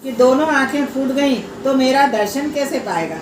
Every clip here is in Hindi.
कि दोनों आंखें फूट गईं तो मेरा दर्शन कैसे पाएगा।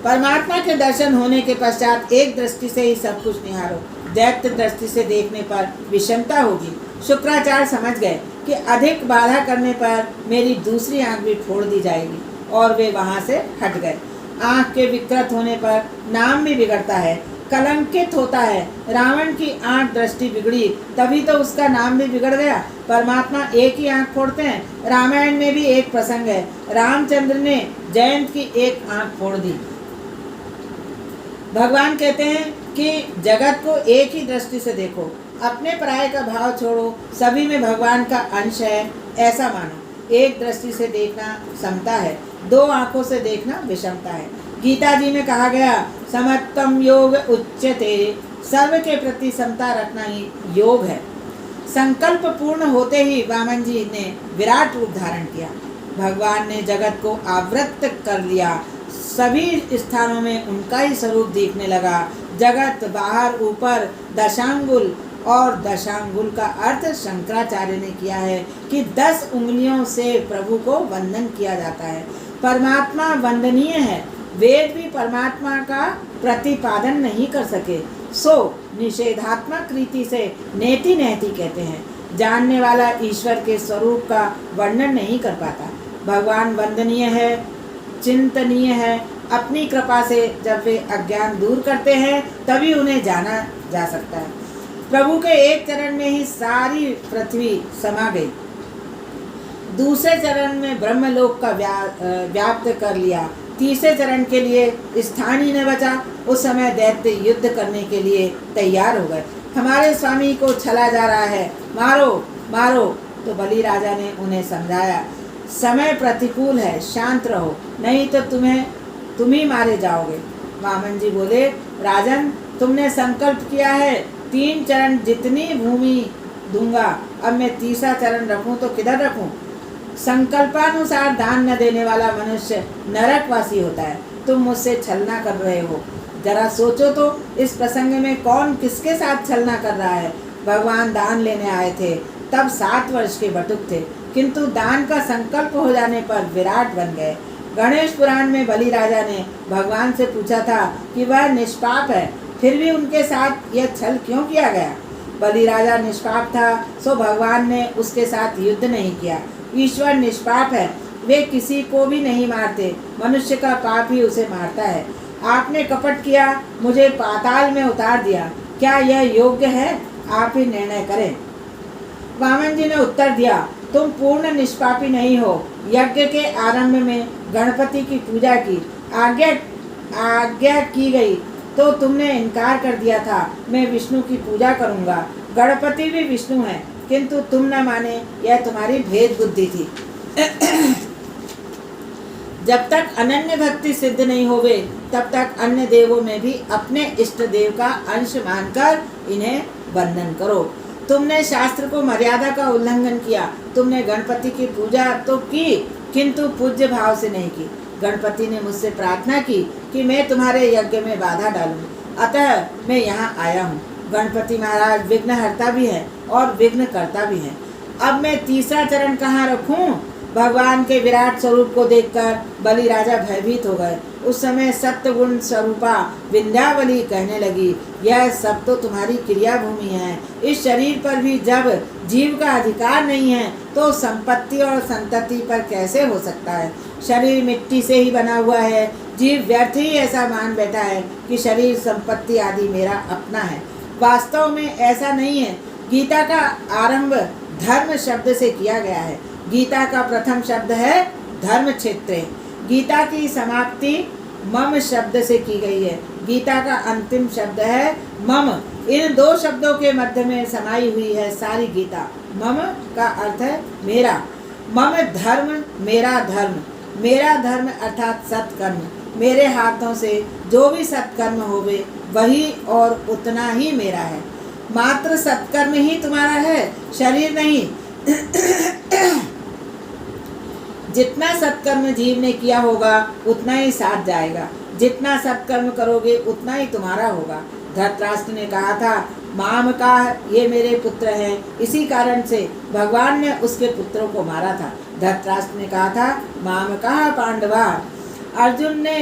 परमात्मा के दर्शन होने के पश्चात एक दृष्टि से ही सब कुछ निहारो, दैत्य दृष्टि से देखने पर विषमता होगी। शुक्राचार्य समझ गए कि अधिक बाधा करने पर मेरी दूसरी आंख भी फोड़ दी जाएगी, और वे वहां से हट गए। आंख के विकृत होने पर नाम भी बिगड़ता है, कलंकित होता है। रावण की आंख दृष्टि बिगड़ी, तभी तो उसका नाम भी बिगड़ गया। परमात्मा एक ही आंख फोड़ते हैं। रामायण में भी एक प्रसंग है, रामचंद्र ने जयंत की एक आंख फोड़ दी। भगवान कहते हैं कि जगत को एक ही दृष्टि से देखो, अपने पराये का भाव छोड़ो, सभी में भगवान का अंश है ऐसा मानो। एक दृष्टि से देखना समता है, दो आंखों से देखना विषमता है। गीता जी में कहा गया, समत्वम योग उच्यते, सर्व के प्रति समता रखना ही योग है। संकल्प पूर्ण होते ही वामन जी ने विराट रूप धारण किया। भगवान ने जगत को आवृत कर लिया, सभी स्थानों में उनका ही स्वरूप दिखने लगा। जगत बाहर ऊपर दशांगुल, और दशांगुल का अर्थ शंकराचार्य ने किया है कि 10 उंगलियों से प्रभु को वंदन किया जाता है। परमात्मा वंदनीय है। वेद भी परमात्मा का प्रतिपादन नहीं कर सके, सो निषेधात्मक रीति से नेति नेति कहते हैं। जानने वाला ईश्वर के स्वरूप का वर्णन नहीं कर पाता। भगवान वंदनीय है, चिंतनीय है। अपनी कृपा से जब वे अज्ञान दूर करते हैं तभी उन्हें जाना जा सकता है। प्रभु के एक चरण में ही सारी पृथ्वी समा गई, दूसरे चरण में ब्रह्मलोक का व्याप्त कर लिया, तीसरे चरण के लिए स्थान ही न बचा। उस समय दैत्य युद्ध करने के लिए तैयार हो गए। हमारे स्वामी को छला जा रहा है, मारो मारो। तो बलि राजा ने उन्हें समझाया, समय प्रतिकूल है, शांत रहो, नहीं तो तुम ही मारे जाओगे। वामन जी बोले, राजन तुमने संकल्प किया है 3 चरण जितनी भूमि दूंगा, अब मैं तीसरा चरण रखूं तो किधर रखूं। संकल्पानुसार दान न देने वाला मनुष्य नरकवासी होता है। तुम मुझसे छलना कर रहे हो। जरा सोचो तो, इस प्रसंग में कौन किसके साथ छलना कर रहा है। भगवान दान लेने आए थे, तब 7 वर्ष के बटुक थे, किंतु दान का संकल्प हो जाने पर विराट बन गए। गणेश पुराण में बलि राजा ने भगवान से पूछा था कि वह निष्पाप है, फिर भी उनके साथ यह छल क्यों किया गया। बलि राजा निष्पाप था, सो भगवान ने उसके साथ युद्ध नहीं किया। ईश्वर निष्पाप है, वे किसी को भी नहीं मारते, मनुष्य का पाप ही उसे मारता है। आपने कपट किया, मुझे पाताल में उतार दिया, क्या यह योग्य है? आप ही निर्णय करें। वामन जी ने उत्तर दिया, तुम पूर्ण निष्पापी नहीं हो। यज्ञ के आरंभ में गणपति की पूजा की आज्ञा की गई तो तुमने इनकार कर दिया था। मैं विष्णु की पूजा करूंगा। गणपति भी विष्णु है, किंतु तुम न माने, यह तुम्हारी भेद बुद्धि थी। जब तक अनन्य भक्ति सिद्ध नहीं होवे, तब तक अन्य देवों में भी अपने इष्ट देव का अंश मानकर इन्हें वंदन करो। तुमने शास्त्र को मर्यादा का उल्लंघन किया। तुमने गणपति की पूजा तो की, किंतु पूज्य भाव से नहीं की। गणपति ने मुझसे प्रार्थना की कि मैं तुम्हारे यज्ञ में बाधा डालूं, अतः मैं यहाँ आया हूँ। गणपति महाराज विघ्नहर्ता भी है और विघ्न करता भी है। अब मैं तीसरा चरण कहाँ रखूं? भगवान के विराट स्वरूप को देखकर बलि राजा भयभीत हो गए। उस समय सत्वगुण स्वरूपा विंध्यावली कहने लगी, यह सब तो तुम्हारी क्रिया भूमि है। इस शरीर पर भी जब जीव का अधिकार नहीं है तो संपत्ति और संतति पर कैसे हो सकता है। शरीर मिट्टी से ही बना हुआ है। जीव व्यर्थ ही ऐसा मान बैठा है कि शरीर संपत्ति आदि मेरा अपना है। वास्तव में ऐसा नहीं है। गीता का आरंभ धर्म शब्द से किया गया है। गीता का प्रथम शब्द है धर्म क्षेत्रे। गीता की समाप्ति मम शब्द से की गई है। गीता का अंतिम शब्द है मम। इन 2 शब्दों के मध्य में समाई हुई है सारी गीता। मम का अर्थ है मेरा। मम धर्म मेरा धर्म। मेरा धर्म अर्थात सत्कर्म। मेरे हाथों से जो भी सत्कर्म होवे वही और उतना ही मेरा है। मात्र सत्कर्म ही तुम्हारा है, शरीर नहीं। जितना सत्कर्म जीव ने किया होगा उतना ही साथ जाएगा। जितना सत्कर्म करोगे उतना ही तुम्हारा होगा। धृतराष्ट्र ने कहा था, माम का ये मेरे पुत्र हैं। इसी कारण से भगवान ने उसके पुत्रों को मारा था। धृतराष्ट्र ने कहा था, माम कहा पांडवा। अर्जुन ने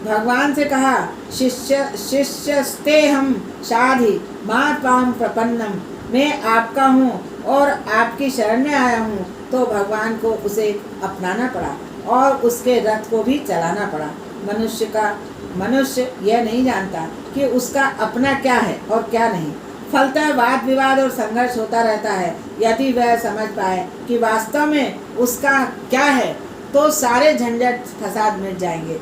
भगवान से कहा, शिष्यस्ते हम शाधि मां त्वाम प्रपन्नम, मैं आपका हूँ और आपकी शरण में आया हूँ। तो भगवान को उसे अपनाना पड़ा और उसके रथ को भी चलाना पड़ा। मनुष्य यह नहीं जानता कि उसका अपना क्या है और क्या नहीं। फलतः वाद विवाद और संघर्ष होता रहता है। यदि वह समझ पाए कि वास्तव में उसका क्या है तो सारे झंझट फसाद मिट जाएंगे।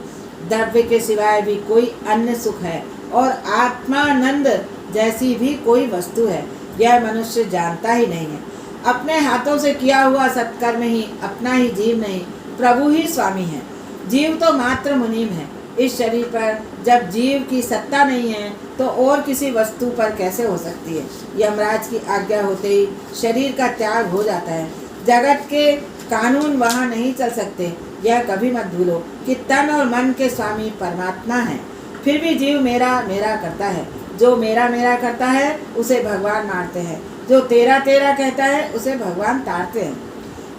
द्रव्य के सिवाय भी कोई अन्य सुख है और आत्मानंद जैसी भी कोई वस्तु है, यह मनुष्य जानता ही नहीं है। अपने हाथों से किया हुआ सत्कर्म ही अपना ही जीव नहीं, प्रभु ही स्वामी है। जीव तो मात्र मुनीम है। इस शरीर पर जब जीव की सत्ता नहीं है तो और किसी वस्तु पर कैसे हो सकती है। यमराज की आज्ञा होते ही शरीर का त्याग हो जाता है। जगत के कानून वहाँ नहीं चल सकते। यह कभी मत भूलो कि तन और मन के स्वामी परमात्मा है। फिर भी जीव मेरा मेरा करता है। जो मेरा मेरा करता है उसे भगवान मारते हैं, जो तेरा तेरा कहता है उसे भगवान ताड़ते हैं।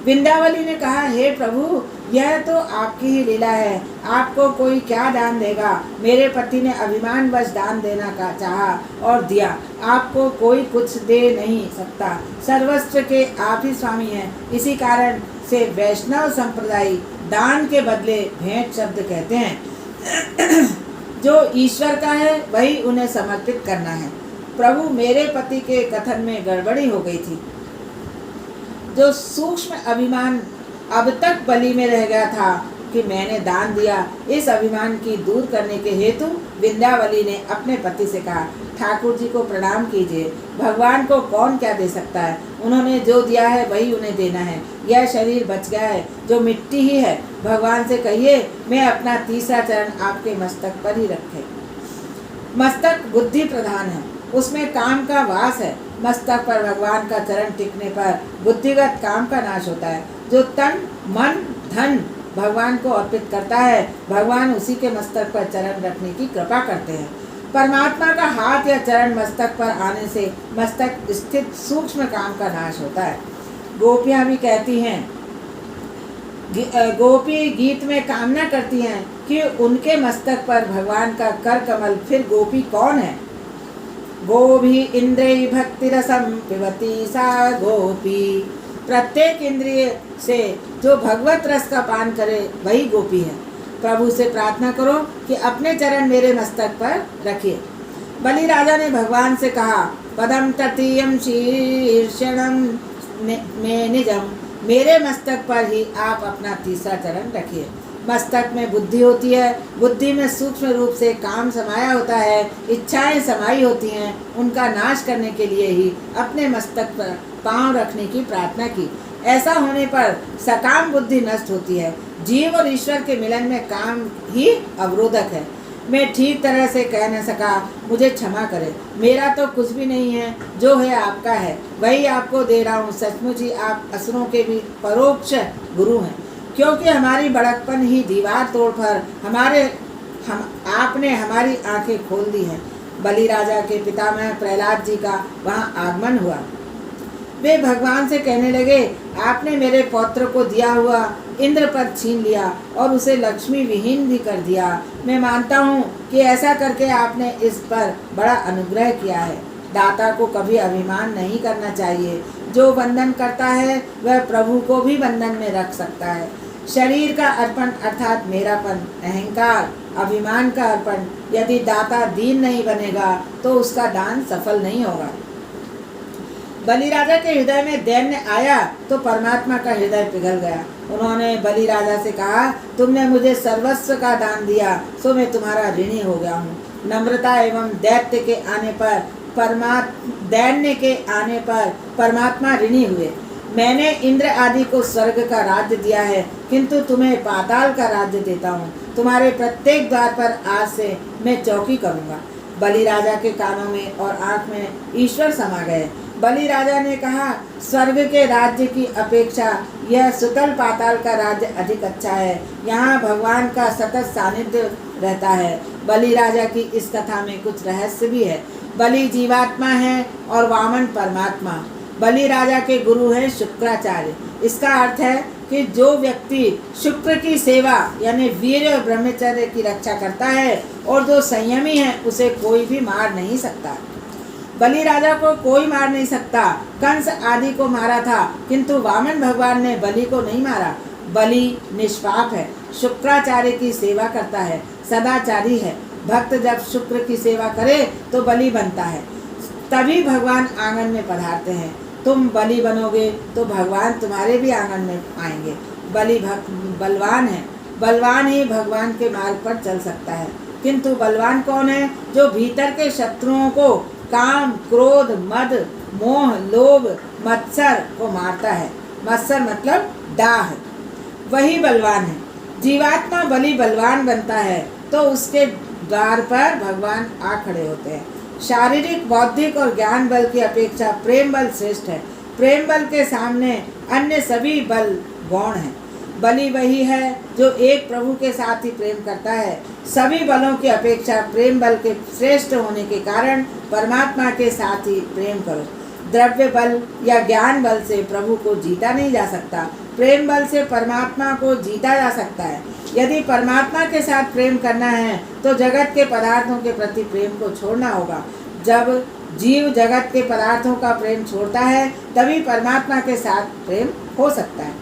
विंध्यावली ने कहा, हे प्रभु, यह तो आपकी ही लीला है। आपको कोई क्या दान देगा। मेरे पति ने अभिमानवश दान देना का चाहा और दिया। आपको कोई कुछ दे नहीं सकता। सर्वस्व के आप ही स्वामी हैं। इसी कारण से वैष्णव संप्रदाय दान के बदले भेंट शब्द कहते हैं। जो ईश्वर का है वही उन्हें समर्पित करना है। प्रभु, मेरे पति के कथन में गड़बड़ी हो गई थी। जो सूक्ष्म अभिमान अब तक बलि में रह गया था कि मैंने दान दिया, इस अभिमान की दूर करने के हेतु विंध्यावली ने अपने पति से कहा, ठाकुर जी को प्रणाम कीजिए। भगवान को कौन क्या दे सकता है। उन्होंने जो दिया है वही उन्हें देना है। यह शरीर बच गया है जो मिट्टी ही है। भगवान से कहिए मैं अपना तीसरा चरण आपके मस्तक पर ही रखे। मस्तक बुद्धि प्रधान है, उसमें काम का वास है। मस्तक पर भगवान का चरण टिकने पर बुद्धिगत काम का नाश होता है। जो तन मन धन भगवान को अर्पित करता है, भगवान उसी के मस्तक पर चरण रखने की कृपा करते हैं। परमात्मा का हाथ या चरण मस्तक पर आने से मस्तक स्थित सूक्ष्म काम का नाश होता है। गोपियाँ भी कहती हैं, गोपी गीत में कामना करती हैं कि उनके मस्तक पर भगवान का कर कमल। फिर गोपी कौन है। गोभी इंद्रिय भक्ति रसम पिबती सा गोपी। प्रत्येक इंद्रिय से जो भगवत रस का पान करे वही गोपी है। प्रभु से प्रार्थना करो कि अपने चरण मेरे मस्तक पर रखिए। बलि राजा ने भगवान से कहा, पदम तृतीयम शीर्षणम में निजम, मेरे मस्तक पर ही आप अपना तीसरा चरण रखिए। मस्तक में बुद्धि होती है। बुद्धि में सूक्ष्म रूप से काम समाया होता है, इच्छाएं समाई होती हैं। उनका नाश करने के लिए ही अपने मस्तक पर पांव रखने की प्रार्थना की। ऐसा होने पर सकाम बुद्धि नष्ट होती है। जीव और ईश्वर के मिलन में काम ही अवरोधक है। मैं ठीक तरह से कह न सका, मुझे क्षमा करें। मेरा तो कुछ भी नहीं है, जो है आपका है, वही आपको दे रहा हूँ। सचमुच ही आप असुरों के भी परोक्ष गुरु हैं, क्योंकि हमारी बड़कपन ही दीवार तोड़कर आपने हमारी आंखें खोल दी हैं। बलि राजा के पितामह प्रहलाद जी का वहाँ आगमन हुआ। वे भगवान से कहने लगे, आपने मेरे पौत्र को दिया हुआ इंद्र पद छीन लिया और उसे लक्ष्मी विहीन भी कर दिया। मैं मानता हूँ कि ऐसा करके आपने इस पर बड़ा अनुग्रह किया है। दाता को कभी अभिमान नहीं करना चाहिए। जो बंधन करता है वह प्रभु को भी बंधन में रख सकता है। शरीर का अर्पण अर्थात मेरापन, अहंकार, अभिमान का अर्पण, यदि दाता दीन नहीं बनेगा तो उसका दान सफल नहीं होगा। बलि राजा के हृदय में दैन्य आया तो परमात्मा का हृदय पिघल गया। उन्होंने बलि राजा से कहा, तुमने मुझे सर्वस्व का दान दिया, सो मैं तुम्हारा ऋणी हो गया हूँ। नम्रता एवं दैन्य के आने पर परमात्मा ऋणी हुए। मैंने इंद्र आदि को स्वर्ग का राज्य दिया है, किंतु तुम्हें पाताल का राज्य देता हूँ। तुम्हारे प्रत्येक द्वार पर आज से मैं चौकी करूँगा। बलि राजा के कानों में और आँख में ईश्वर समा गए। बलि राजा ने कहा, स्वर्ग के राज्य की अपेक्षा यह सुतल पाताल का राज्य अधिक अच्छा है। यहाँ भगवान का सतत सानिध्य रहता है। बलि राजा की इस कथा में कुछ रहस्य भी है। बलि जीवात्मा है और वामन परमात्मा। बलि राजा के गुरु हैं शुक्राचार्य। इसका अर्थ है कि जो व्यक्ति शुक्र की सेवा यानी वीर और ब्रह्मचर्य की रक्षा करता है और जो संयमी है उसे कोई भी मार नहीं सकता। बलि राजा को कोई मार नहीं सकता। कंस आदि को मारा था, किंतु वामन भगवान ने बलि को नहीं मारा। बलि निष्पाप है, शुक्राचार्य की सेवा करता है, सदाचारी है। भक्त जब शुक्र की सेवा करे तो बलि बनता है, तभी भगवान आंगन में पधारते हैं। तुम बलि बनोगे तो भगवान तुम्हारे भी आंगन में आएंगे। बलि भक्त बलवान है, बलवान ही भगवान के मार्ग पर चल सकता है। किंतु बलवान कौन है? जो भीतर के शत्रुओं को काम, क्रोध, मद, मोह, लोभ, मत्सर को मारता है। मत्सर मतलब दाह, वही बलवान है। जीवात्मा बलि बलवान बनता है तो उसके द्वार पर भगवान आ खड़े होते हैं। शारीरिक, बौद्धिक और ज्ञान बल की अपेक्षा प्रेम बल श्रेष्ठ है। प्रेम बल के सामने अन्य सभी बल गौण हैं। बलि वही है जो एक प्रभु के साथ ही प्रेम करता है। सभी बलों की अपेक्षा प्रेम बल के श्रेष्ठ होने के कारण परमात्मा के साथ ही प्रेम करो। द्रव्य बल या ज्ञान बल से प्रभु को जीता नहीं जा सकता, प्रेम बल से परमात्मा को जीता जा सकता है। यदि परमात्मा के साथ प्रेम करना है तो जगत के पदार्थों के प्रति प्रेम को छोड़ना होगा। जब जीव जगत के पदार्थों का प्रेम छोड़ता है तभी परमात्मा के साथ प्रेम हो सकता है।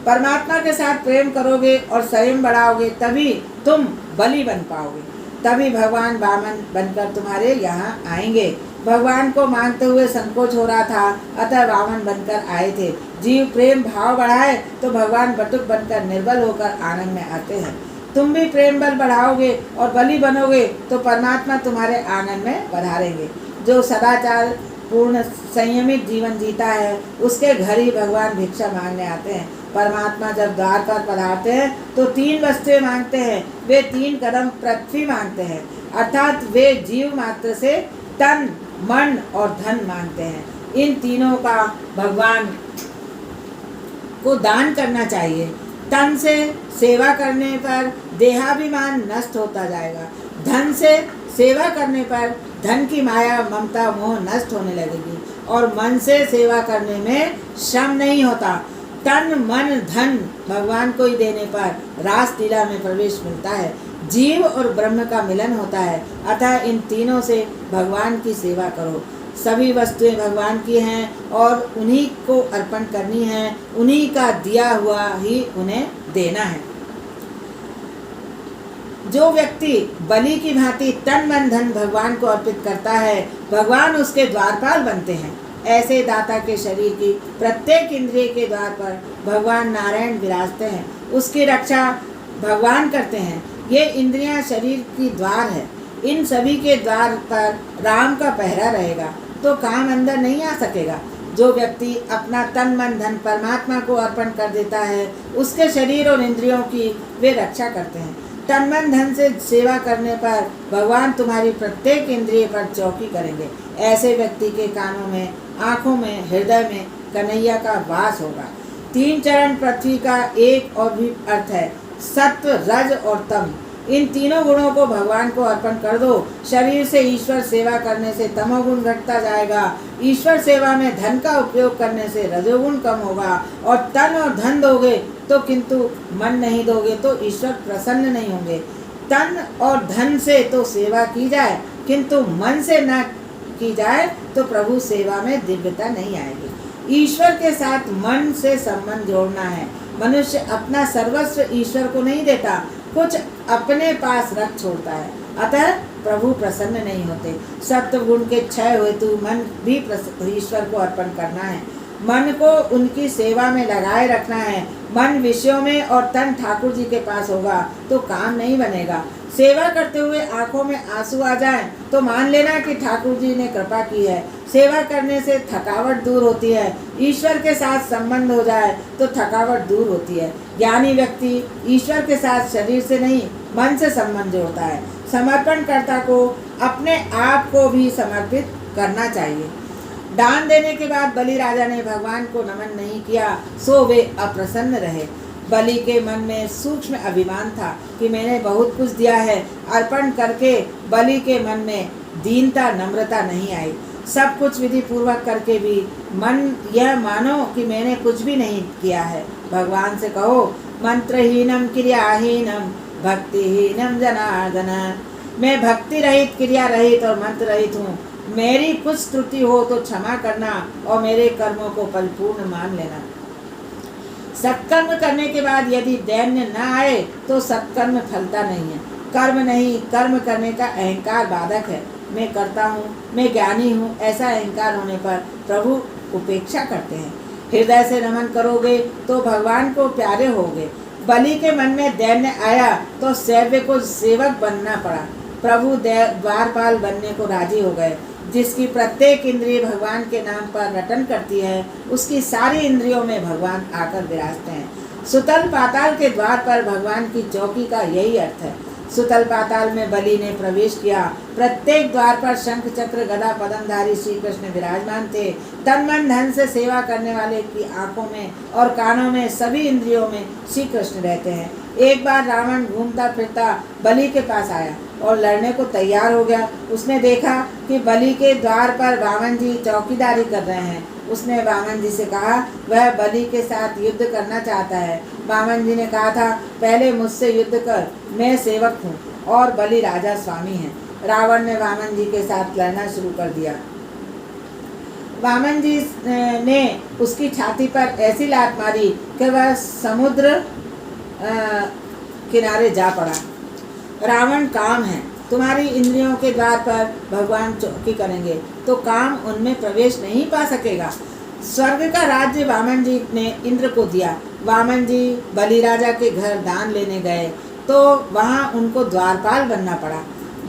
परमात्मा के साथ प्रेम करोगे और संयम बढ़ाओगे तभी तुम बलि बन पाओगे, तभी भगवान वामन बनकर तुम्हारे यहाँ आएंगे। भगवान को मांगते हुए संकोच हो रहा था, अतः वामन बनकर आए थे। जीव प्रेम भाव बढ़ाए तो भगवान बटुक बनकर निर्बल होकर आनंद में आते हैं। तुम भी प्रेम बल बढ़ाओगे और बलि बनोगे तो परमात्मा तुम्हारे आंगन में पधारेंगे। जो सदाचार पूर्ण संयमित जीवन जीता है उसके घर ही भगवान भिक्षा मांगने आते हैं। परमात्मा जब द्वार पर पधारते हैं तो 3 वस्तुएं मांगते हैं। वे 3 कदम पृथ्वी मांगते हैं, अर्थात वे जीव मात्र से तन, मन और धन मांगते हैं। इन तीनों का भगवान को दान करना चाहिए। तन से सेवा करने पर देहाभिमान नष्ट होता जाएगा। धन से सेवा करने पर धन की माया, ममता, मोह नष्ट होने लगेगी और मन से सेवा करने में श्रम नहीं होता। तन, मन, धन भगवान को ही देने पर रास लीला में प्रवेश मिलता है। जीव और ब्रह्म का मिलन होता है। अतः इन तीनों से भगवान की सेवा करो। सभी वस्तुएं भगवान की हैं और उन्हीं को अर्पण करनी है, उन्हीं का दिया हुआ ही उन्हें देना है। जो व्यक्ति बलि की भांति तन, मन, धन भगवान को अर्पित करता है, भगवान उसके द्वारपाल बनते हैं। ऐसे दाता के शरीर की प्रत्येक इंद्रिय के द्वार पर भगवान नारायण विराजते हैं। उसकी रक्षा भगवान करते हैं। ये इंद्रियां शरीर की द्वार है। इन सभी के द्वार पर राम का पहरा रहेगा तो काम अंदर नहीं आ सकेगा। जो व्यक्ति अपना तन, मन, धन परमात्मा को अर्पण कर देता है उसके शरीर और इंद्रियों की वे रक्षा करते हैं। तन, मन, धन से सेवा करने पर भगवान तुम्हारी प्रत्येक इंद्रिय पर चौकी करेंगे। ऐसे व्यक्ति के कानों में, आँखों में, हृदय में कन्हैया का वास होगा। 3 चरण पृथ्वी का एक और भी अर्थ है, सत्व, रज और तम। इन तीनों गुणों को भगवान को अर्पण कर दो। शरीर से ईश्वर सेवा करने से तमोगुण घटता जाएगा। ईश्वर सेवा में धन का उपयोग करने से रजोगुण कम होगा। और तन और धन दोगे तो किंतु मन नहीं दोगे तो ईश्वर प्रसन्न नहीं होंगे। तन और धन से तो सेवा की जाए किंतु मन से न की जाए तो प्रभु सेवा में दिव्यता नहीं आएगी। ईश्वर के साथ मन से संबंध जोड़ना है। मनुष्य अपना सर्वस्व ईश्वर को नहीं देता, कुछ अपने पास रख छोड़ता है, अतः प्रभु प्रसन्न नहीं होते। सत्व गुण के क्षय हेतु मन भी ईश्वर को अर्पण करना है। मन को उनकी सेवा में लगाए रखना है। मन विषयों में और तन ठाकुर जी के पास होगा तो काम नहीं बनेगा। सेवा करते हुए आंखों में आंसू आ जाएं तो मान लेना कि ठाकुर जी ने कृपा की है। सेवा करने से थकावट दूर होती है। ईश्वर के साथ संबंध हो जाए तो थकावट दूर होती है। ज्ञानी व्यक्ति ईश्वर के साथ शरीर से नहीं मन से संबंध जोड़ता है। समर्पणकर्ता को अपने आप को भी समर्पित करना चाहिए। दान देने के बाद बलि राजा ने भगवान को नमन नहीं किया सो वे अप्रसन्न रहे। बलि के मन में सूक्ष्म अभिमान था कि मैंने बहुत कुछ दिया है। अर्पण करके बलि के मन में दीनता, नम्रता नहीं आई। सब कुछ विधि पूर्वक करके भी मन यह मानो कि मैंने कुछ भी नहीं किया है। भगवान से कहो, मंत्रहीनम क्रियाहीनम भक्तिहीनम जनार्दन, मैं भक्ति रहित, क्रिया रहित और मंत्र रहित हूँ। मेरी कुछ त्रुटि हो तो क्षमा करना और मेरे कर्मों को परिपूर्ण मान लेना। सत्कर्म करने के बाद यदि दैन्य न आए तो सत्कर्म फलता नहीं है। कर्म नहीं, कर्म करने का अहंकार बाधक है। मैं करता हूँ, मैं ज्ञानी हूँ, ऐसा अहंकार होने पर प्रभु उपेक्षा करते हैं। हृदय से नमन करोगे तो भगवान को प्यारे होगे। बलि के मन में दैन्य आया तो सैव्य को सेवक बनना पड़ा। प्रभु द्वारपाल बनने को राजी हो गए। जिसकी प्रत्येक इंद्रिय भगवान के नाम पर रटन करती है, उसकी सारी इंद्रियों में भगवान आकर विराजते हैं। सुतल पाताल के द्वार पर भगवान की चौकी का यही अर्थ है। सुतल पाताल में बलि ने प्रवेश किया। प्रत्येक द्वार पर शंख चक्र गदा पद्मधारी श्री कृष्ण विराजमान थे। तन मन धन से सेवा करने वाले की आंखों में और कानों में, सभी इंद्रियों में श्री कृष्ण रहते हैं। एक बार रावण घूमता फिरता बलि के पास आया और लड़ने को तैयार हो गया। उसने देखा कि बलि के द्वार पर वामन जी चौकीदारी कर रहे हैं। उसने वामन जी से कहा, वह बलि के साथ युद्ध करना चाहता है। वामन जी ने कहा था, पहले मुझसे युद्ध कर, मैं सेवक हूँ और बलि राजा स्वामी है। रावण ने वामन जी के साथ लड़ना शुरू कर दिया। वामन जी ने उसकी छाती पर ऐसी लात मारी कि वह समुद्र किनारे जा पड़ा। रावण काम है, तुम्हारी इंद्रियों के द्वार पर भगवान चौकी करेंगे तो काम उनमें प्रवेश नहीं पा सकेगा। स्वर्ग का राज्य वामन जी ने इंद्र को दिया। वामन जी बलि राजा के घर दान लेने गए तो वहाँ उनको द्वारपाल बनना पड़ा।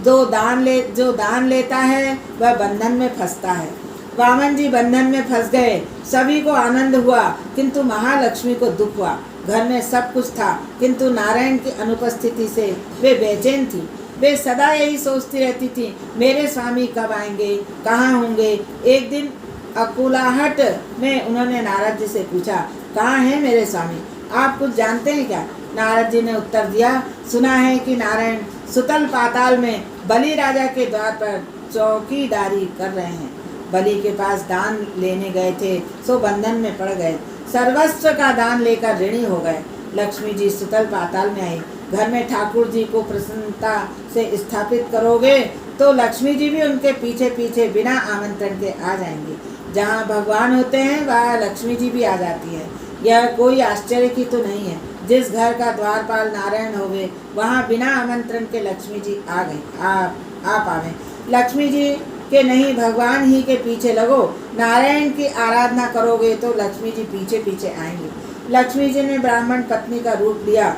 जो दान लेता है वह बंधन में फंसता है। वामन जी बंधन में फंस गए। सभी को आनंद हुआ किंतु महालक्ष्मी को दुख हुआ। घर में सब कुछ था किंतु नारायण की अनुपस्थिति से वे बेचैन थी। वे सदा यही सोचती रहती थी, मेरे स्वामी कब आएंगे, कहाँ होंगे। एक दिन अकुलाहट में उन्होंने नारद जी से पूछा, कहाँ हैं मेरे स्वामी, आप कुछ जानते हैं क्या? नारद जी ने उत्तर दिया, सुना है कि नारायण सुतल पाताल में बलि राजा के द्वार पर चौकीदारी कर रहे हैं। बलि के पास दान लेने गए थे सो बंधन में पड़ गए। सर्वस्व का दान लेकर ऋणी हो गए। लक्ष्मी जी सुतल पाताल में आई। घर में ठाकुर जी को प्रसन्नता से स्थापित करोगे तो लक्ष्मी जी भी उनके पीछे पीछे बिना आमंत्रण के आ जाएंगी। जहाँ भगवान होते हैं वहाँ लक्ष्मी जी भी आ जाती है। यह कोई आश्चर्य की तो नहीं है। जिस घर का द्वारपाल नारायण होवे वहाँ बिना आमंत्रण के लक्ष्मी जी आ पावे। लक्ष्मी जी के नहीं, भगवान ही के पीछे लगो। नारायण की आराधना करोगे तो लक्ष्मी जी पीछे पीछे आएंगी। लक्ष्मी जी ने ब्राह्मण पत्नी का रूप लिया।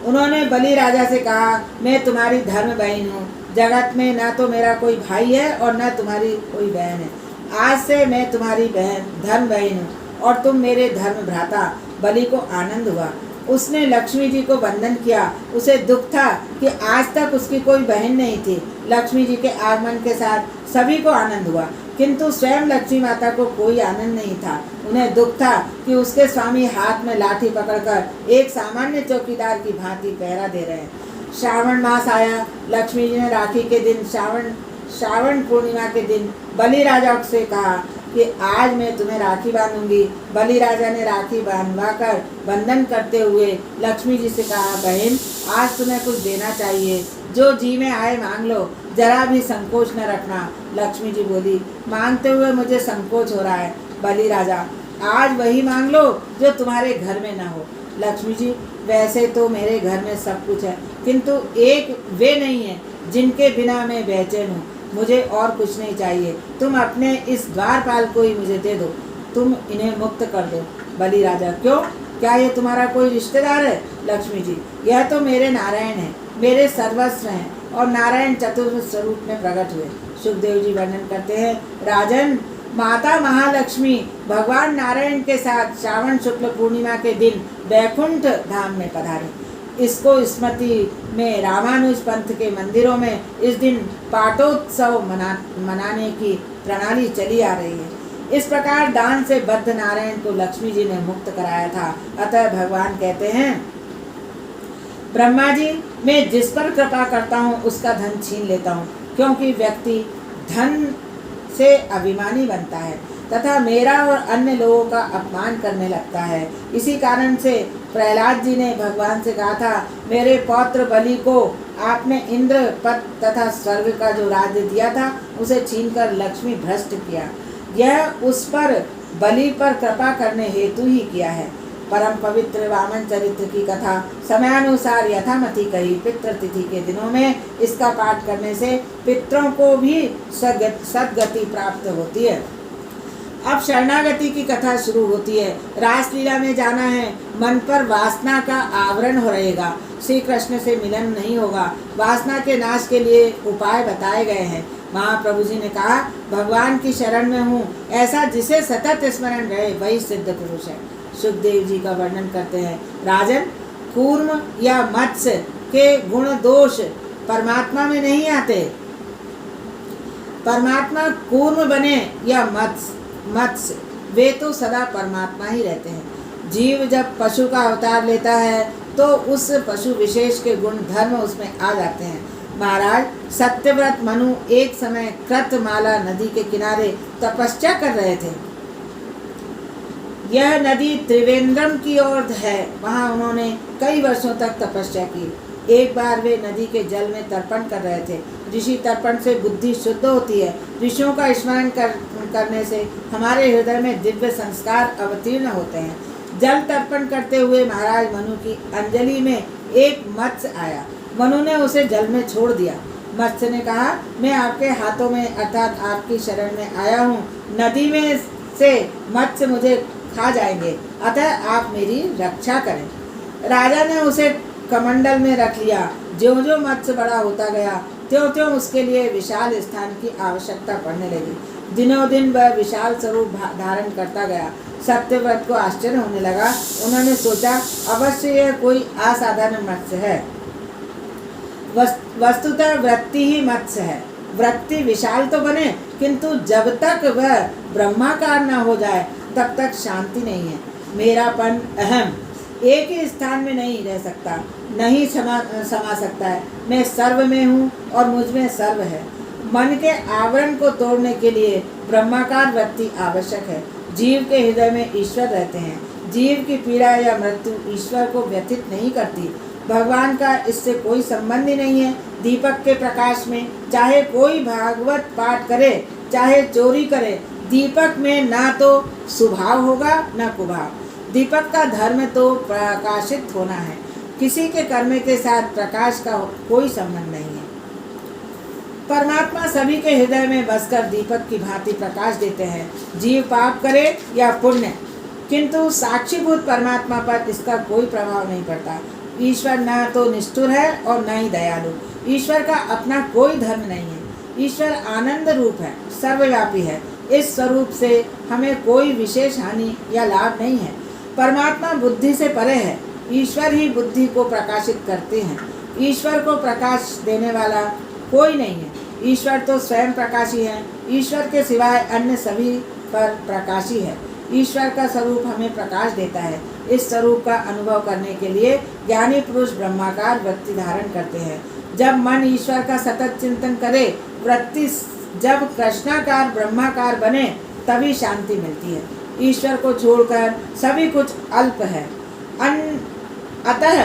उन्होंने बलि राजा से कहा, मैं तुम्हारी धर्म बहन हूँ। जगत में न तो मेरा कोई भाई है और न तुम्हारी कोई बहन है। आज से मैं तुम्हारी धर्म बहन हूँ और तुम मेरे धर्म भ्राता। बलि को आनंद हुआ। उसने लक्ष्मी जी को वंदन किया। उसे दुख था कि आज तक उसकी कोई बहन नहीं थी। लक्ष्मी जी के आगमन के साथ सभी को आनंद हुआ किंतु स्वयं लक्ष्मी माता को कोई आनंद नहीं था। उन्हें दुख था कि उसके स्वामी हाथ में लाठी पकड़कर एक सामान्य चौकीदार की भांति पहरा दे रहे हैं। श्रावण मास आया। लक्ष्मी जी ने राखी के दिन श्रावण पूर्णिमा के दिन बलि राजा से कहा कि आज मैं तुम्हें राखी बांधूंगी। बलि राजा ने राखी बांधवाकर बंधन करते हुए लक्ष्मी जी से कहा, बहन आज तुम्हें कुछ देना चाहिए, जो जी में आए मांग लो, जरा भी संकोच न रखना। लक्ष्मी जी बोली, मांगते हुए मुझे संकोच हो रहा है। बलि राजा, आज वही मांग लो जो तुम्हारे घर में न हो। लक्ष्मी जी, वैसे तो मेरे घर में सब कुछ है किंतु एक वे नहीं है जिनके बिना मैं बेचैन हूँ। मुझे और कुछ नहीं चाहिए। तुम अपने इस द्वारपाल को ही मुझे दे दो। तुम इन्हें मुक्त कर दो। बलि राजा, क्यों, क्या ये तुम्हारा कोई रिश्तेदार है? लक्ष्मी जी, यह तो मेरे नारायण हैं, मेरे सर्वस्व हैं और नारायण चतुर्थ स्वरूप में प्रकट हुए। सुखदेव जी वर्णन करते हैं, राजन, माता महालक्ष्मी भगवान नारायण के साथ श्रावण शुक्ल पूर्णिमा के दिन वैकुंठ धाम में पधारी। इसको स्मृति में रामानुज पंथ के मंदिरों में इस दिन पाटोत्सव मनाने की प्रणाली चली आ रही है। इस प्रकार दान से बद्ध नारायण को लक्ष्मी जी ने मुक्त कराया था। अतः भगवान कहते हैं, ब्रह्मा जी, मैं जिस पर कृपा करता हूँ उसका धन छीन लेता हूँ, क्योंकि व्यक्ति धन से अभिमानी बनता है। तथा मेरा और अन्य लोगों का अपमान करने लगता है। इसी कारण से प्रहलाद जी ने भगवान से कहा था, मेरे पौत्र बलि को आपने इंद्र पद तथा स्वर्ग का जो राज्य दिया था उसे छीनकर लक्ष्मी भ्रष्ट किया। यह उस पर बलि पर कृपा करने हेतु ही किया है। परम पवित्र वामन चरित्र की कथा समयानुसार यथामति कही। पितृतिथि के दिनों में इसका पाठ करने से पितरों को भी सद्गति प्राप्त होती है। अब शरणागति की कथा शुरू होती है। रासलीला में जाना है, मन पर वासना का आवरण हो रहेगा, श्री कृष्ण से मिलन नहीं होगा। वासना के नाश के लिए उपाय बताए गए हैं। महाप्रभु जी ने कहा, भगवान की शरण में हूँ, ऐसा जिसे सतत स्मरण रहे वही सिद्ध पुरुष है। सुखदेव जी का वर्णन करते हैं, राजन, कूर्म या मत्स्य के गुण दोष परमात्मा में नहीं आते। परमात्मा कूर्म बने या मत्स्य, वे तो सदा परमात्मा ही रहते हैं। जीव जब पशु का अवतार लेता है तो उस पशु विशेष के गुण धर्म उसमें आ जाते हैं। महाराज, सत्यव्रत मनु एक समय कृतमाला नदी के किनारे तपस्या कर रहे थे। यह नदी त्रिवेंद्रम की ओर है। वहाँ उन्होंने कई वर्षों तक तपस्या की। एक बार वे नदी के जल में तर्पण कर रहे थे। ऋषि तर्पण से बुद्धि शुद्ध होती है। ऋषियों का स्मरण करने से हमारे हृदय में दिव्य संस्कार अवतीर्ण होते हैं। जल तर्पण करते हुए महाराज मनु की अंजलि में एक मत्स्य आया। मनु ने उसे जल में छोड़ दिया। मत्स्य ने कहा, मैं आपके हाथों में अर्थात आपकी शरण में आया हूँ। नदी में से मत्स्य मुझे खा जाएंगे, अतः आप मेरी रक्षा करें। राजा ने उसे कमंडल में रख लिया। ज्यों ज्यों मत्स्य बड़ा होता गया त्यों त्यों उसके लिए विशाल स्थान की आवश्यकता पड़ने लगी। दिनों दिन वह विशाल स्वरूप धारण करता गया। सत्यव्रत को आश्चर्य होने लगा। उन्होंने सोचा, अवश्य यह कोई असाधारण मत्स्य है। वस्तुतः वृत्ति ही मत्स्य है। वृत्ति विशाल तो बने, किंतु जब तक वह ब्रह्माकार न हो जाए तब तक शांति नहीं है। मेरापन, अहम एक ही स्थान में नहीं रह सकता, नहीं समा सकता है। मैं सर्व में हूँ और मुझ में सर्व है। मन के आवरण को तोड़ने के लिए ब्रह्माकार वृत्ति आवश्यक है। जीव के हृदय में ईश्वर रहते हैं। जीव की पीड़ा या मृत्यु ईश्वर को व्यथित नहीं करती। भगवान का इससे कोई संबंध ही नहीं है। दीपक के प्रकाश में चाहे कोई भागवत पाठ करे, चाहे चोरी करे, दीपक में ना तो सुभाव होगा न कुभाव। दीपक का धर्म तो प्रकाशित होना है। किसी के कर्म के साथ प्रकाश का कोई संबंध नहीं है। परमात्मा सभी के हृदय में बसकर दीपक की भांति प्रकाश देते हैं। जीव पाप करे या पुण्य, किंतु साक्षीभूत परमात्मा पर इसका कोई प्रभाव नहीं पड़ता। ईश्वर न तो निष्ठुर है और न ही दयालु। ईश्वर का अपना कोई धर्म नहीं है। ईश्वर आनंद रूप है, सर्वव्यापी है। इस स्वरूप से हमें कोई विशेष हानि या लाभ नहीं है। परमात्मा बुद्धि से परे है। ईश्वर ही बुद्धि को प्रकाशित करते हैं। ईश्वर को प्रकाश देने वाला कोई नहीं है। ईश्वर तो स्वयं प्रकाशी है। ईश्वर के सिवाय अन्य सभी पर प्रकाशी है। ईश्वर का स्वरूप हमें प्रकाश देता है। इस स्वरूप का अनुभव करने के लिए ज्ञानी पुरुष ब्रह्माकार वृत्ति धारण करते हैं। जब मन ईश्वर का सतत चिंतन करे, वृत्ति जब कृष्णाकार ब्रह्माकार बने, तभी शांति मिलती है। ईश्वर को छोड़कर सभी कुछ अल्प है। अतः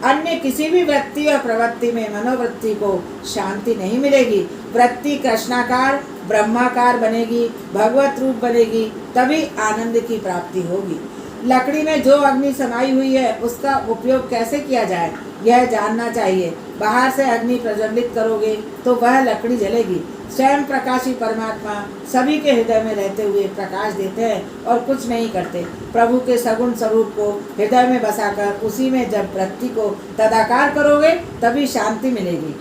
अन्य किसी भी वृत्ति और प्रवृत्ति में मनोवृत्ति को शांति नहीं मिलेगी। वृत्ति कृष्णाकार ब्रह्माकार बनेगी, भगवत रूप बनेगी, तभी आनंद की प्राप्ति होगी। लकड़ी में जो अग्नि समाई हुई है उसका उपयोग कैसे किया जाए, यह जानना चाहिए। बाहर से अग्नि प्रज्वलित करोगे तो वह लकड़ी जलेगी। स्वयं प्रकाशी परमात्मा सभी के हृदय में रहते हुए प्रकाश देते हैं और कुछ नहीं करते। प्रभु के सगुण स्वरूप को हृदय में बसाकर उसी में जब वृत्ति को तदाकार करोगे तभी शांति मिलेगी।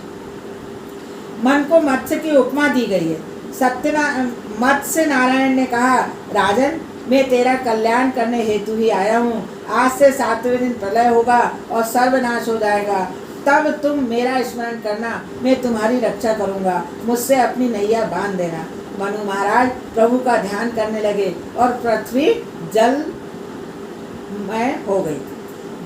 मन को मत्स्य की उपमा दी गई है। मत्स्य नारायण ने कहा, राजन, मैं तेरा कल्याण करने हेतु ही आया हूँ। आज से 7वें दिन प्रलय होगा और सर्वनाश हो जाएगा। तब तुम मेरा स्मरण करना, मैं तुम्हारी रक्षा करूँगा। मुझसे अपनी नैया बांध देना। मनु महाराज प्रभु का ध्यान करने लगे और पृथ्वी जलमय हो गई।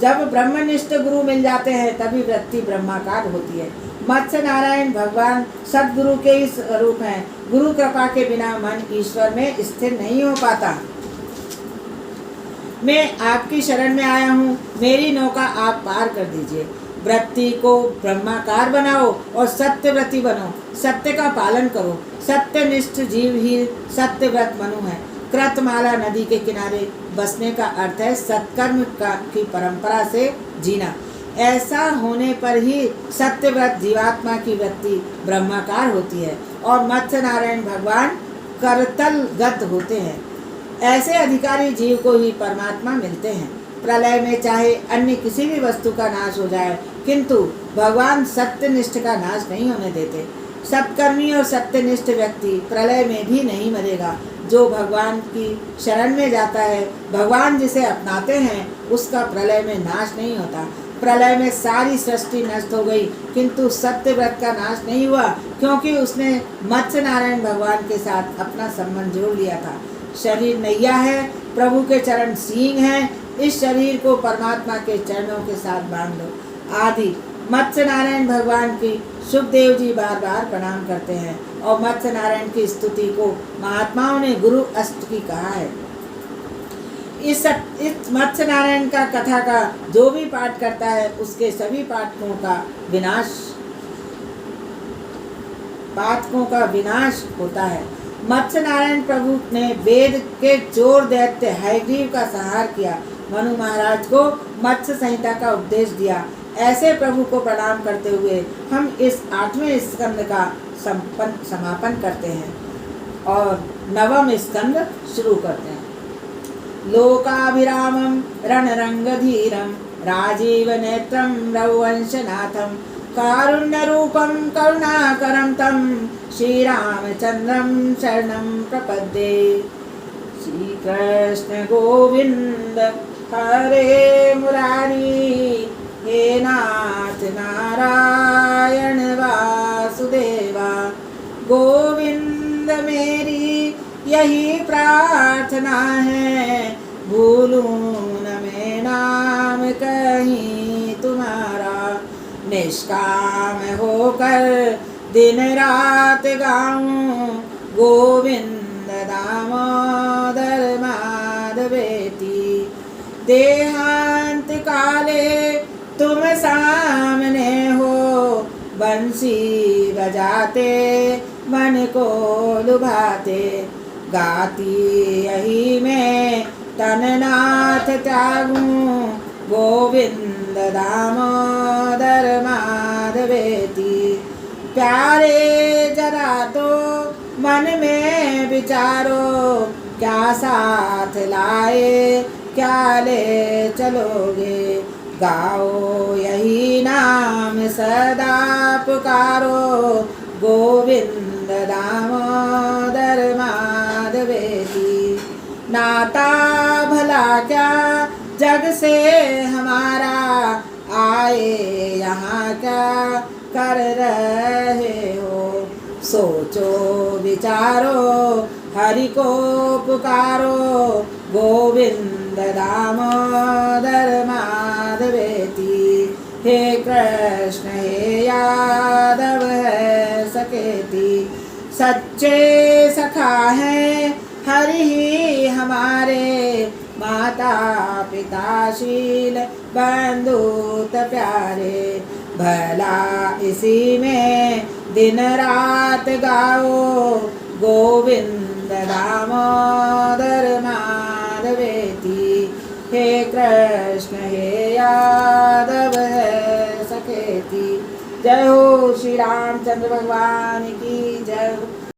जब ब्रह्मनिष्ठ गुरु मिल जाते हैं तभी वृत्ति ब्रह्माकार होती है। मत्स्य नारायण भगवान सदगुरु के ही स्वरूप हैं। गुरु कृपा के बिना मन ईश्वर में स्थिर नहीं हो पाता। मैं आपकी शरण में आया हूँ, मेरी नौका आप पार कर दीजिए। वृत्ति को ब्रह्माकार बनाओ और सत्यव्रती बनो। सत्य का पालन करो। सत्यनिष्ठ जीव ही सत्यव्रत मनु है। कृतमाला नदी के किनारे बसने का अर्थ है सत्कर्म की परंपरा से जीना। ऐसा होने पर ही सत्यव्रत जीवात्मा की वृत्ति ब्रह्माकार होती है और मत्स्य नारायण भगवान करतलगत होते हैं। ऐसे अधिकारी जीव को ही परमात्मा मिलते हैं। प्रलय में चाहे अन्य किसी भी वस्तु का नाश हो जाए, किंतु भगवान सत्यनिष्ठ का नाश नहीं होने देते। सत्कर्मी और सत्यनिष्ठ व्यक्ति प्रलय में भी नहीं मरेगा। जो भगवान की शरण में जाता है, भगवान जिसे अपनाते हैं, उसका प्रलय में नाश नहीं होता। प्रलय में सारी सृष्टि नष्ट हो गई, किंतु सत्यव्रत का नाश नहीं हुआ, क्योंकि उसने मत्स्य नारायण भगवान के साथ अपना संबंध जोड़ लिया था। शरीर नैया है, प्रभु के चरण सींग हैं। इस शरीर को परमात्मा के चरणों के साथ बांध लो। आदि मत्स्य नारायण भगवान की सुखदेव जी बार बार प्रणाम करते हैं और मत्स्य नारायण की स्तुति को महात्माओं ने गुरु अष्टकी कहा है। इस मत्स्य नारायण का कथा का जो भी पाठ करता है, उसके सभी पाठकों का विनाश होता है। मत्स्य नारायण प्रभु ने वेद के चोर दैत्य हयग्रीव का संहार किया। मनु महाराज को मत्स्य संहिता का उपदेश दिया। ऐसे प्रभु को प्रणाम करते हुए हम इस 8वें स्कंद का समापन करते हैं और 9वां स्कंद शुरू करते हैं। लोकाभिरामं रणरंगधीरं राजीव नेत्रं रघुवंशनाथं कारुण्यरूपं करुणाकरं तं श्रीरामचन्द्रं शरणं प्रपद्ये। श्री कृष्ण गोविंद हरे मुरारी, हे नाथ नारायण वासुदेवा। गोविंद मेरी यही प्रार्थना है, भूलूं न मैं नाम कहीं तुम्हारा। निष्काम होकर दिन रात गाऊं, गोविंद दामोदर माधवेति। देहांत काले तुम सामने हो, बंसी बजाते मन को लुभाते। गाती यही मैं तननाथ त्यागूं, गोविंद दामोदर माधवेति। प्यारे जरा तो मन में विचारो, क्या साथ लाए क्या ले चलोगे। गाओ यही नाम सदा पुकारो, गोविंद दामोदर माधवेति। नाता भला क्या जग से हमारा, आए यहाँ क्या कर रहे हो। सोचो विचारो हरि को पुकारो, गोविंद दामोदर माधवेति। हे कृष्ण हे यादव है सकेति। सच्चे सखा है हरि ही हमारे, माता पिता शील बंधुत प्यारे। भला इसी में दिन रात गाओ, गोविंद दामोदर माधवेति। हे कृष्ण हे यादव है सकेति। जय हो श्री रामचंद्र भगवान की जय।